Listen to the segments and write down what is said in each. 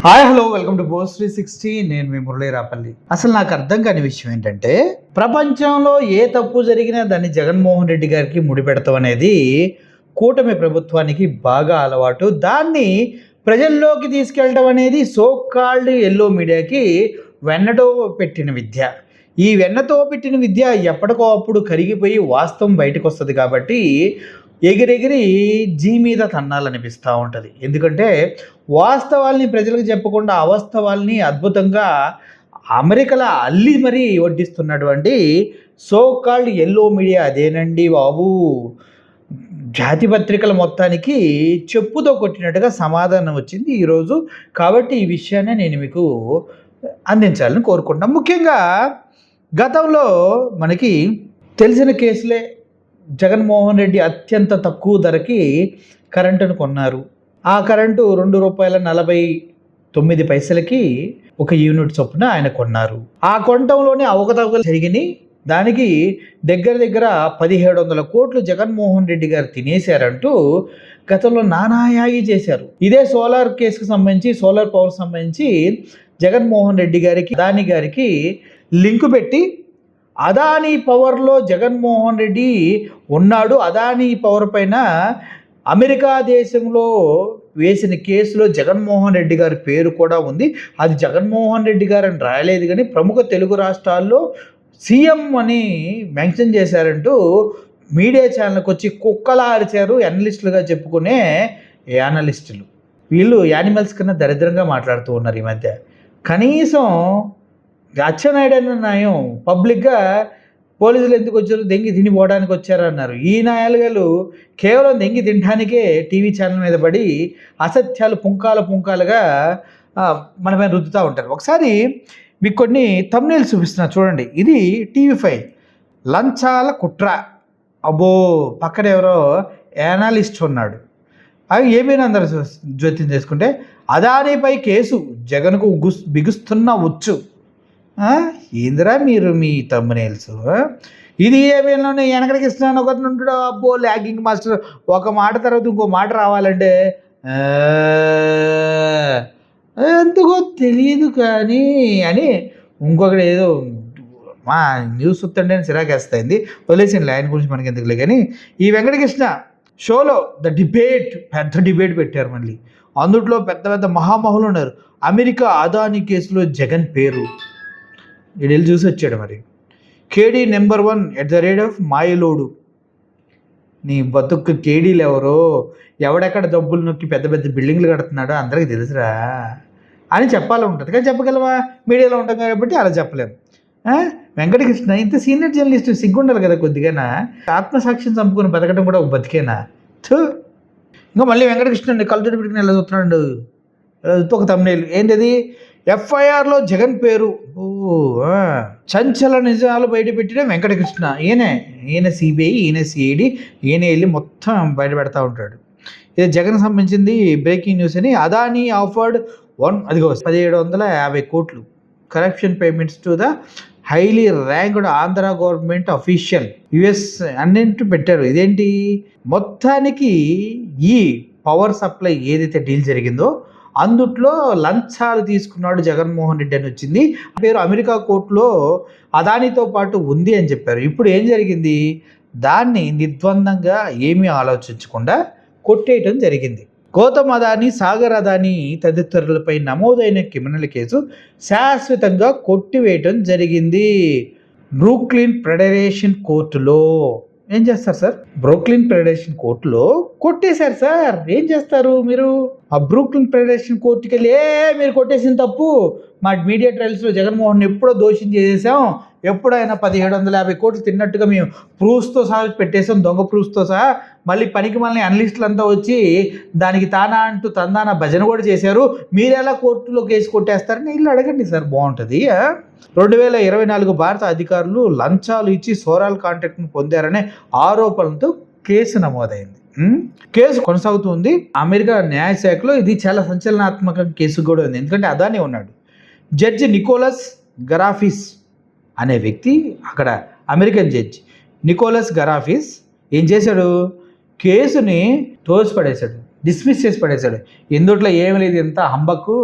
Hi hello welcome to post 360. నేను మీ మురళీ రాపల్లి. అసలు నాకు అర్థం కాని విషయం ఏంటంటే, ప్రపంచంలో ఏ తప్పు జరిగినా దాన్ని జగన్మోహన్ రెడ్డి గారికి ముడిపెడతాం అనేది కూటమి ప్రభుత్వానికి బాగా అలవాటు. దాన్ని ప్రజల్లోకి తీసుకెళ్ళడం అనేది సో కాల్డ్ ఎల్లో మీడియాకి వెన్నతో పెట్టిన విద్య. ఈ వెన్నతో పెట్టిన విద్య ఎప్పటికో అప్పుడు కరిగిపోయి వాస్తవం బయటకు వస్తుంది కాబట్టి ఎగిరెగిరి జీ మీద తన్నాలనిపిస్తూ ఉంటుంది. ఎందుకంటే వాస్తవాల్ని ప్రజలకు చెప్పకుండా అవాస్తవాల్ని అద్భుతంగా అమెరికలో అల్లి మరీ వడ్డిస్తున్నటువంటి సో కాల్డ్ ఎల్లో మీడియా అదేనండి బాబు. జాతి పత్రికల మొత్తానికి చెప్పుతో కొట్టినట్టుగా సమాధానం వచ్చింది ఈరోజు. కాబట్టి ఈ విషయాన్ని నేను మీకు అందించాలని కోరుకుంటున్నాను. ముఖ్యంగా గతంలో మనకి తెలిసిన కేసులే. జగన్మోహన్ రెడ్డి అత్యంత తక్కువ ధరకి కరెంటును కొన్నారు. ఆ కరెంటు ₹2.49 ఒక యూనిట్ చొప్పున ఆయన కొన్నారు. ఆ కొనటంలోనే అవకతవకలు జరిగినాయి. దానికి దగ్గర 1700 కోట్లు జగన్మోహన్ రెడ్డి గారు తినేశారంటూ గతంలో నానాయాగి చేశారు. ఇదే సోలార్ కేసుకు సంబంధించి, సోలార్ పవర్ సంబంధించి జగన్మోహన్ రెడ్డి గారికి, అదానీ గారికి లింకు పెట్టి అదానీ పవర్లో జగన్మోహన్ రెడ్డి ఉన్నాడు. అదానీ పవర్ పైన అమెరికా దేశంలో వేసిన కేసులో జగన్మోహన్ రెడ్డి గారి పేరు కూడా ఉంది. అది జగన్మోహన్ రెడ్డి గారు అని రాయలేదు, కానీ ప్రముఖ తెలుగు రాష్ట్రాల్లో సీఎం అని మెన్షన్ చేశారంటూ మీడియా ఛానల్కి వచ్చి కుక్కలా అరిచారు అనలిస్టులుగా చెప్పుకునే యానలిస్టులు. వీళ్ళు యానిమల్స్ కన్నా దరిద్రంగా మాట్లాడుతూ ఉన్నారు ఈ మధ్య. కనీసం అచ్చెన్నాయుడు అన్న న్యాయం పబ్లిక్గా పోలీసులు ఎందుకు వచ్చారు, దెంగి తినిపోవడానికి వచ్చారన్నారు. ఈ న్యాయాలుగాలు కేవలం దెంగి తినడానికే టీవీ ఛానల్ మీద పడి అసత్యాలు పుంకాలుగా మన మీద రుద్దుతూ ఉంటారు. ఒకసారి మీకు కొన్ని థంబ్నెయిల్స్ చూపిస్తున్నా చూడండి. ఇది TV5 లంచాల కుట్ర. అబ్బో, పక్కన ఎవరో యానాలిస్ట్ ఉన్నాడు. అవి ఏమైనా అందరూ జ్యోతిని చేసుకుంటే అదానీపై కేసు జగన్కు బిగుస్తున్న ఉచ్చు. ఏందిరా మీరు మీ థంబ్నెయిల్స్? ఇది ఏమైనా వెనకడికి ఇస్తున్నాను ఒకటి ఉంటాడు. అబ్బో ల్యాగింగ్ మాస్టర్, ఒక మాట తర్వాత ఇంకో మాట రావాలంటే ఎందుకో తెలియదు కానీ అని ఇంకొకటి ఏదో మా న్యూస్ వస్తుంటే చిరాకేస్తాయింది. వదిలేసింది ఆయన గురించి మనకి ఎందుకులే. కానీ ఈ వెంకటకృష్ణ షోలో పెద్ద డిబేట్ పెట్టారు. మళ్ళీ అందుట్లో పెద్ద మహామహులు ఉన్నారు. అమెరికా అదానీ కేసులో జగన్ పేరు వీళ్ళు చూసి వచ్చాడు. మరి కేడీ నెంబర్ 1 మాయలోడు. నీ బతుకు కేడీలు ఎవరో, ఎవడెక్కడ డబ్బులు నొక్కి పెద్ద బిల్డింగ్లు కడుతున్నాడో అందరికీ తెలుసురా అని చెప్పాలి ఉంటుంది. కానీ చెప్పగలవా? మీడియాలో ఉంటాం కాబట్టి అలా చెప్పలేము. వెంకటకృష్ణ ఇంత సీనియర్ జర్నలిస్ట్ సిగ్గుండాలి కదా కొద్దిగానా. ఆత్మసాక్ష్యం చంపుకొని బతకడం కూడా ఒక బతికేనా? ఇంకా మళ్ళీ వెంకటకృష్ణ కళ్ళతోటి పెట్టుకుని ఎలా చూస్తున్నాడు. ఒక థంబ్నెయిల్ ఏంటది? FIRలో జగన్ పేరు. చంచల నిజాలు బయటపెట్టిన వెంకటకృష్ణ. ఈయన CBI, ఈయన CID, ఈయన వెళ్ళి మొత్తం బయట పెడతా ఉంటాడు. ఇది జగన్ సంబంధించింది బ్రేకింగ్ న్యూస్ అని. అదానీ ఆఫర్డ్ 1750 కోట్లు corruption payments to the highly ranked Andhra government official US అన్నింటి పెట్టారు. ఇదేంటి? మొత్తానికి ఈ పవర్ సప్లై ఏదైతే డీల్ జరిగిందో అందుట్లో లంచాలు తీసుకున్నాడు జగన్మోహన్ రెడ్డి అని వచ్చింది. పేరు అమెరికా కోర్టులో అదానితో పాటు ఉంది అని చెప్పారు. ఇప్పుడు ఏం జరిగింది? దాన్ని నిర్ద్వందంగా ఏమీ ఆలోచించకుండా కొట్టేయటం జరిగింది. గౌతమ్ అదానీ, సాగర్ అదానీ తదితరులపై నమోదైన క్రిమినల్ కేసు శాశ్వతంగా కొట్టివేయటం జరిగింది బ్రూక్లిన్ ఫెడరేషన్ కోర్టులో. ఏం చేస్తారు సార్? బ్రూక్లిన్ ఫెడరేషన్ కోర్టులో కొట్టేశారు సార్. ఏం చేస్తారు మీరు? ఆ బ్రూక్లిన్ ఫెడరేషన్ కోర్టుకి వెళ్ళి మీరు కొట్టేసిన తప్పు, మా మీడియా ట్రయల్స్లో జగన్మోహన్ ఎప్పుడో దోషం చేసేసాం, ఎప్పుడైనా 1750 కోట్లు తిన్నట్టుగా మేము ప్రూఫ్స్తో సహా పెట్టేసాం, దొంగ ప్రూఫ్స్తో సహా. మళ్ళీ పనికి మళ్ళీ అనలిస్టులు అంతా వచ్చి దానికి తానా అంటూ తందాన భజన కూడా చేశారు. మీరెలా కోర్టులో కేసు కొట్టేస్తారని ఇల్లు అడగండి సార్, బాగుంటుంది. 2024 భారత అధికారులు లంచాలు ఇచ్చి సోరాల్ కాంట్రాక్ట్ను పొందారనే ఆరోపణలతో కేసు నమోదైంది. కేసు కొనసాగుతుంది అమెరికా న్యాయశాఖలో. ఇది చాలా సంచలనాత్మక కేసు కూడా ఉంది. ఎందుకంటే అదానీ ఉన్నాడు. జడ్జి నికోలస్ గరాఫిస్ అనే వ్యక్తి, అక్కడ అమెరికన్ జడ్జి నికోలస్ గరాఫిస్ ఏం చేశాడు? కేసుని తోసి పడేశాడు, డిస్మిస్ చేసి పడేశాడు. ఎందుట్లో ఏమి లేదు, ఎంత హంబకు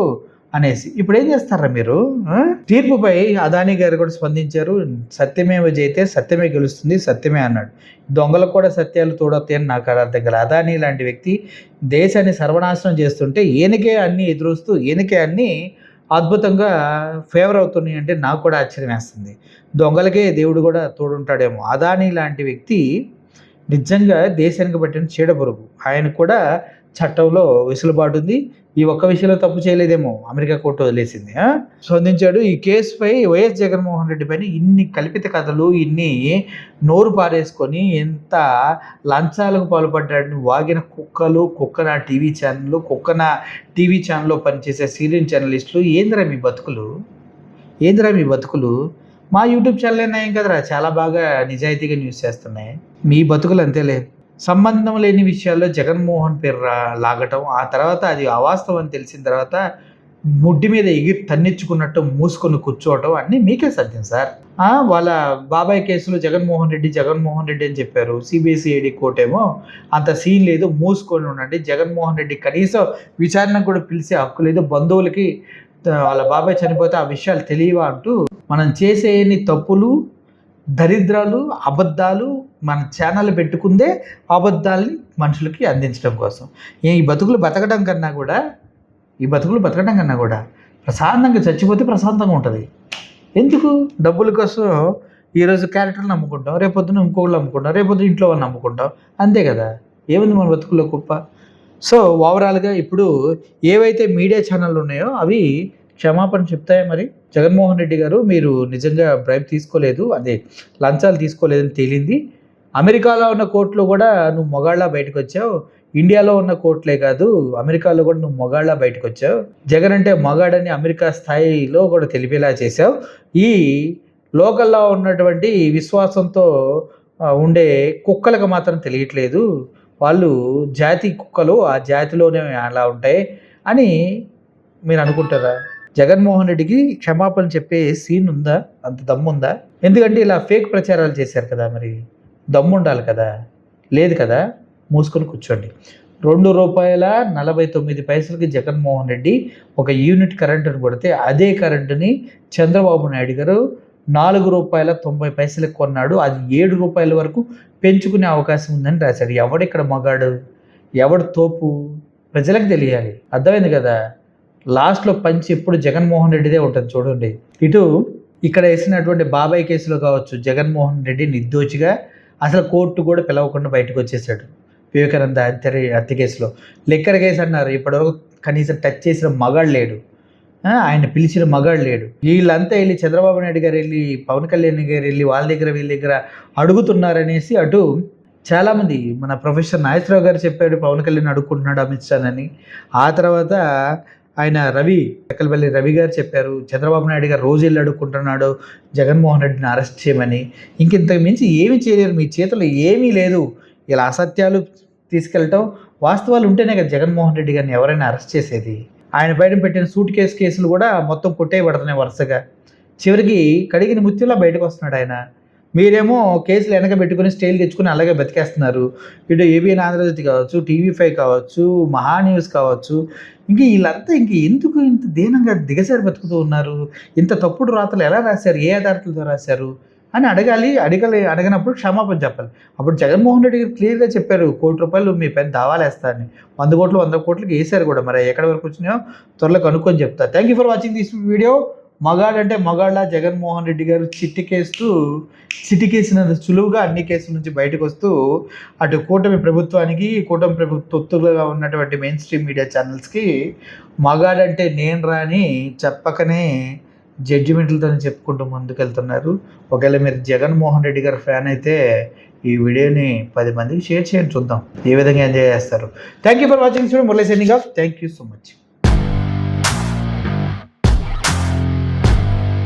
అనేసి. ఇప్పుడు ఏం చేస్తారా మీరు? తీర్పుపై అదానీ గారు కూడా స్పందించారు. సత్యమేవ జయితే, సత్యమే గెలుస్తుంది, సత్యమే అన్నాడు. దొంగలకు కూడా సత్యాలు తోడవుతాయి అని నాకు అర్థం కాదు. అదానీ లాంటి వ్యక్తి దేశాన్ని సర్వనాశనం చేస్తుంటే ఈయనకే అన్నీ ఎదురొస్తూ ఈయనకే అన్నీ అద్భుతంగా ఫేవర్ అవుతున్నాయి అంటే నాకు కూడా ఆశ్చర్యం వేస్తుంది. దొంగలకే దేవుడు కూడా తోడుంటాడేమో. అదానీ లాంటి వ్యక్తి నిజంగా దేశానికి పట్టిన చీడపురుగు. ఆయన కూడా చట్టంలో వెసులుబాటు ఉంది. ఈ ఒక్క విషయంలో తప్పు చేయలేదేమో, అమెరికా కోర్టు వదిలేసింది. స్పందించాడు. ఈ కేసుపై వైఎస్ జగన్మోహన్ రెడ్డి పైన ఇన్ని కల్పిత కథలు, ఇన్ని నోరు పారేసుకొని ఎంత లంచాలకు పాల్పడ్డాడని వాగిన కుక్కన టీవీ ఛానల్లో పనిచేసే సీరియల్ జర్నలిస్టులు, ఏందిరా మీ బతుకులు? మా యూట్యూబ్ ఛానల్ ఏం కదరా, చాలా బాగా నిజాయితీగా న్యూస్ చేస్తున్నాయి. మీ బతుకులు అంతేలే. సంబంధం లేని విషయాల్లో జగన్మోహన్ పేరు లాగటం, ఆ తర్వాత అది అవాస్తవం అని తెలిసిన తర్వాత ముడ్డి మీద ఎగిరి తన్నించుకున్నట్టు మూసుకొని కూర్చోవటం అన్నీ మీకే సాధ్యం సార్. వాళ్ళ బాబాయ్ కేసులో జగన్మోహన్ రెడ్డి అని చెప్పారు. సిబిసిఐడి కోర్టు ఏమో అంత సీన్ లేదు, మూసుకొని ఉండండి, జగన్మోహన్ రెడ్డి కనీసం విచారణకు కూడా పిలిచే హక్కు లేదు, బంధువులకి వాళ్ళ బాబాయ్ చనిపోతే ఆ విషయాలు తెలియవా అంటూ మనం చేసే తప్పులు, దరిద్రాలు, అబద్ధాలు మన ఛానల్ పెట్టుకుందే అబద్ధాలని మనుషులకి అందించడం కోసం. ఈ బతుకులు బతకడం కన్నా కూడా ప్రశాంతంగా చచ్చిపోతే ప్రశాంతంగా ఉంటుంది. ఎందుకు? డబ్బుల కోసం ఈరోజు క్యారెక్టర్ని నమ్ముకుంటాం, రేపొద్దున ఇంకోళ్ళు అమ్ముకుంటాం, రేపొద్దున ఇంట్లో వాళ్ళని నమ్ముకుంటాం, అంతే కదా. ఏముంది మన బతుకుల్లో గొప్ప? సో ఓవరాల్గా ఇప్పుడు ఏవైతే మీడియా ఛానళ్ళు ఉన్నాయో అవి క్షమాపణ చెప్తాయా? మరి జగన్మోహన్ రెడ్డి గారు, మీరు నిజంగా బ్రైబ్ తీసుకోలేదు, అదే లంచాలు తీసుకోలేదని తేలింది. అమెరికాలో ఉన్న కోర్టులో కూడా నువ్వు మొగాళ్ళ బయటకు వచ్చావు. ఇండియాలో ఉన్న కోర్టులే కాదు, అమెరికాలో కూడా నువ్వు మొగాళ్ళ బయటకు వచ్చావు. జగన్ అంటే మొగాడని అమెరికా స్థాయిలో కూడా తెలిపేలా చేశావు. ఈ లోకల్లో ఉన్నటువంటి విశ్వాసంతో ఉండే కుక్కలకు మాత్రం తెలియట్లేదు. వాళ్ళు జాతి కుక్కలు, ఆ జాతిలోనే అలా ఉంటాయి అని మీరు అనుకుంటారా? జగన్మోహన్ రెడ్డికి క్షమాపణ చెప్పే సీన్ ఉందా? అంత దమ్ము ఉందా? ఎందుకంటే ఇలా ఫేక్ ప్రచారాలు చేశారు కదా, మరి దమ్ము ఉండాలి కదా. లేదు కదా, మూసుకొని కూర్చోండి. ₹2.49 జగన్మోహన్ రెడ్డి ఒక యూనిట్ కరెంటును కొడితే అదే కరెంటుని చంద్రబాబు నాయుడు గారు ₹4.90 కొన్నాడు. అది ₹7 వరకు పెంచుకునే అవకాశం ఉందని రాశాడు. ఎవడిక్కడ మగాడు, ఎవడు తోపు? ప్రజలకు తెలియాలి. అర్థమైంది కదా. లాస్ట్లో పంచి ఎప్పుడు జగన్మోహన్ రెడ్డిదే ఉంటుంది చూడండి. ఇక్కడ వేసినటువంటి బాబాయ్ కేసులో కావచ్చు, జగన్మోహన్ రెడ్డి నిర్దోషిగా అసలు కోర్టు కూడా పిలవకుండా బయటకు వచ్చేసాడు. వివేకానంద హత్య కేసులో లెక్కర్ కేసు అన్నారు, ఇప్పటివరకు కనీసం టచ్ చేసిన మగాడు లేడు, ఆయన పిలిచిన మగాడు లేడు. వీళ్ళంతా వెళ్ళి చంద్రబాబు నాయుడు గారు వెళ్ళి, పవన్ కళ్యాణ్ గారు వెళ్ళి వాళ్ళ దగ్గర వీళ్ళ దగ్గర అడుగుతున్నారనేసి అటు చాలామంది, మన ప్రొఫెసర్ నాగేశ్వరరావు గారు చెప్పాడు పవన్ కళ్యాణ్ అడుక్కుంటున్నాడు అమిత్ షా అని. ఆ తర్వాత ఆయన ఎక్కలపల్లి రవి గారు చెప్పారు చంద్రబాబు నాయుడు గారు రోజు వెళ్ళి అడుక్కుంటున్నాడు జగన్మోహన్ రెడ్డిని అరెస్ట్ చేయమని. ఇంతకు మించి ఏమి చేయలేరు, మీ చేతుల్లో ఏమీ లేదు. ఇలా అసత్యాలు తీసుకెళ్ళటం, వాస్తవాలు ఉంటేనే కదా జగన్మోహన్ రెడ్డి గారిని ఎవరైనా అరెస్ట్ చేసేది. ఆయన బయట పెట్టిన సూట్ కేసులు కూడా మొత్తం కొట్టేయబడుతున్నాయి వరుసగా. చివరికి కడిగిన ముత్యంలా బయటకు వస్తున్నాడు ఆయన. మీరేమో కేసులు వెనక పెట్టుకుని స్టైల్ తెచ్చుకుని అలాగే బతికేస్తున్నారు. ఇటు ఏబిఎన్ ఆంధ్రజ్యోతి కావచ్చు, TV5 కావచ్చు, మహా న్యూస్ కావచ్చు, వీళ్ళంతా ఎందుకు ఇంత దీనంగా దిగసారి బతుకుతూ ఉన్నారు? ఇంత తప్పుడు రాతలు ఎలా రాశారు, ఏ ఆధారాలతో రాశారు అని అడగనప్పుడు క్షమాపణ చెప్పాలి. అప్పుడు జగన్మోహన్ రెడ్డి గారు క్లియర్గా చెప్పారు, ₹1 మీ పైన దావాలేస్తారని. 100 కోట్లకి వేశారు కూడా. మరి ఎక్కడి వరకు వచ్చినాయో త్వరలో కనుక్కొని చెప్తా. Thank you for watching this video. మగాడంటే మగాళ్ళ జగన్మోహన్ రెడ్డి గారు చిట్టి కేసినంత సులువుగా అన్ని కేసుల నుంచి బయటకు వస్తూ అటు కూటమి ప్రభుత్వంగా ఉన్నటువంటి మెయిన్ స్ట్రీమ్ మీడియా ఛానల్స్కి మగాడంటే నేను రాని చెప్పకనే జడ్జిమెంట్లతో చెప్పుకుంటూ ముందుకెళ్తున్నారు. ఒకవేళ మీరు జగన్మోహన్ రెడ్డి గారు ఫ్యాన్ అయితే ఈ వీడియోని 10 మందికి షేర్ చేయండి, చూద్దాం ఏ విధంగా ఎంజాయ్ చేస్తారు. Thank you for watching. Murali signing off. Thank you so much.